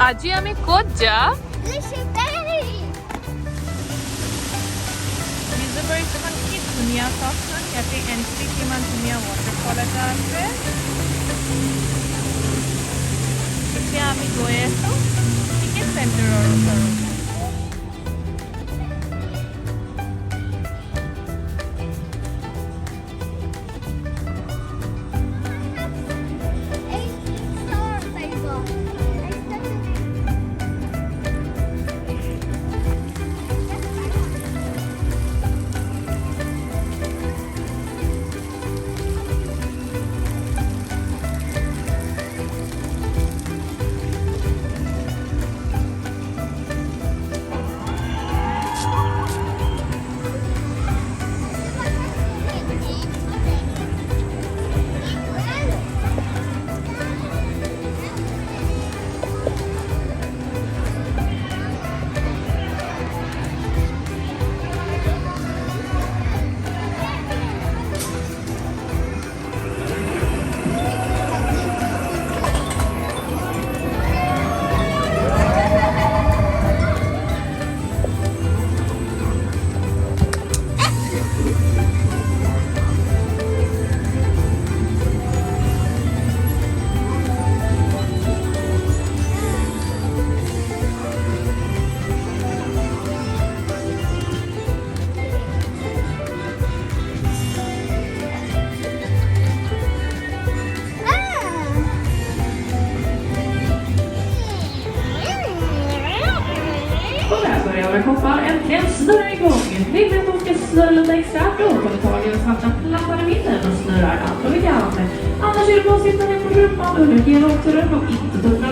আজি আমি ক'ত যাম? মিজোবাৰীখন কি ধুনীয়া চাওকচোন, ইয়াতে এণ্ট্ৰি কিমান ধুনীয়া ৱাটাৰফল এটা আছে। এতিয়া আমি গৈ আছোঁ টিকেট চেণ্টাৰৰ ওচৰত। Hoppar äntligen snurrar igång. Huvudet åker snurra lite extra. Då kommer tagen satta plattan i mitten och snurrar allt och vi kan. Annars är det bara att sitta ner på rumpan under hela åkturen och inte tunnla